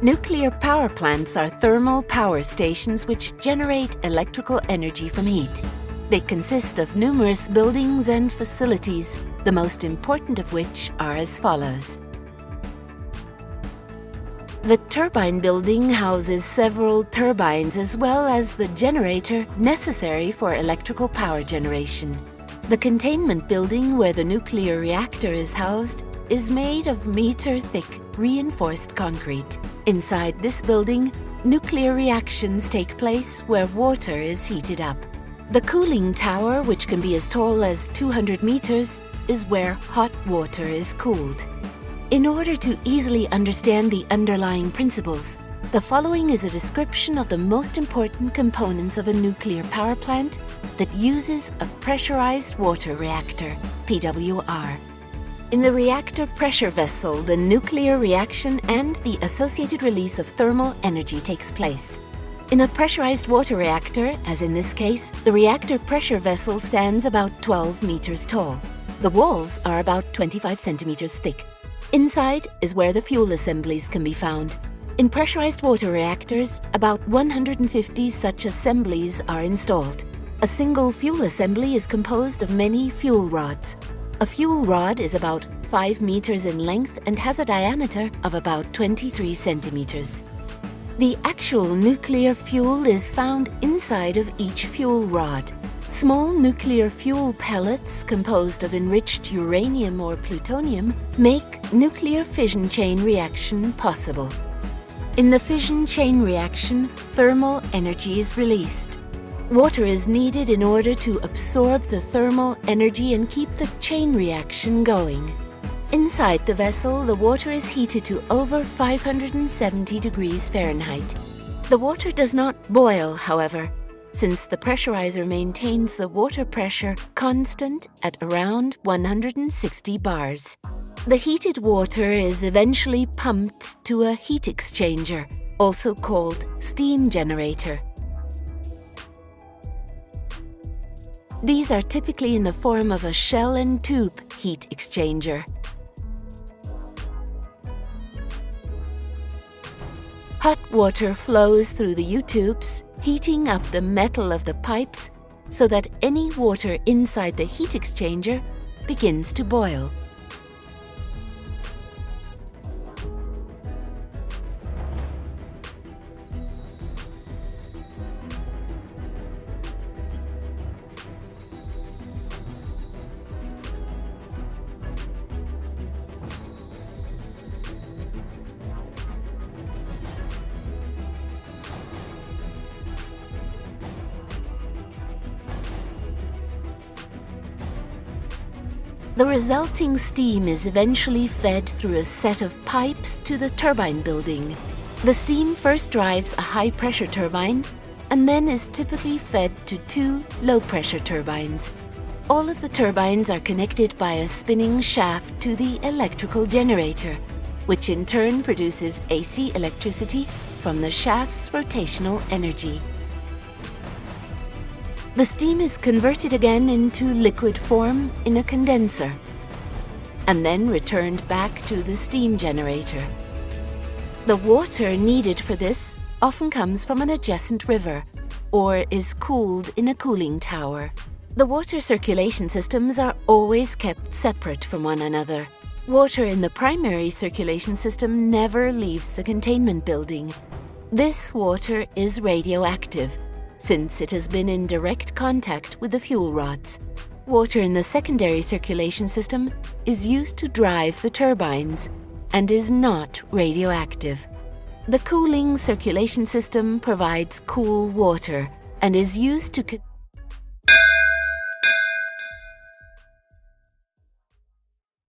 Nuclear power plants are thermal power stations which generate electrical energy from heat. They consist of numerous buildings and facilities, the most important of which are as follows. The turbine building houses several turbines as well as the generator necessary for electrical power generation. The containment building where the nuclear reactor is housed is made of meter-thick reinforced concrete. Inside this building, nuclear reactions take place where water is heated up. The cooling tower, which can be as tall as 200 meters, is where hot water is cooled. In order to easily understand the underlying principles, the following is a description of the most important components of a nuclear power plant that uses a pressurized water reactor, PWR. In the reactor pressure vessel, the nuclear reaction and the associated release of thermal energy takes place. In a pressurized water reactor, as in this case, the reactor pressure vessel stands about 12 meters tall. The walls are about 25 centimeters thick. Inside is where the fuel assemblies can be found. In pressurized water reactors, about 150 such assemblies are installed. A single fuel assembly is composed of many fuel rods. A fuel rod is about 5 meters in length and has a diameter of about 23 centimeters. The actual nuclear fuel is found inside of each fuel rod. Small nuclear fuel pellets composed of enriched uranium or plutonium make nuclear fission chain reaction possible. In the fission chain reaction, thermal energy is released. Water is needed in order to absorb the thermal energy and keep the chain reaction going. Inside the vessel, the water is heated to over 570 degrees Fahrenheit. The water does not boil, however, since the pressurizer maintains the water pressure constant at around 160 bars. The heated water is eventually pumped to a heat exchanger, also called steam generator. These are typically in the form of a shell and tube heat exchanger. Hot water flows through the U-tubes, heating up the metal of the pipes so that any water inside the heat exchanger begins to boil. The resulting steam is eventually fed through a set of pipes to the turbine building. The steam first drives a high-pressure turbine and then is typically fed to 2 low-pressure turbines. All of the turbines are connected by a spinning shaft to the electrical generator, which in turn produces AC electricity from the shaft's rotational energy. The steam is converted again into liquid form in a condenser, and then returned back to the steam generator. The water needed for this often comes from an adjacent river, or is cooled in a cooling tower. The water circulation systems are always kept separate from one another. Water in the primary circulation system never leaves the containment building. This water is radioactive, since it has been in direct contact with the fuel rods. Water in the secondary circulation system is used to drive the turbines and is not radioactive. The cooling circulation system provides cool water and is used to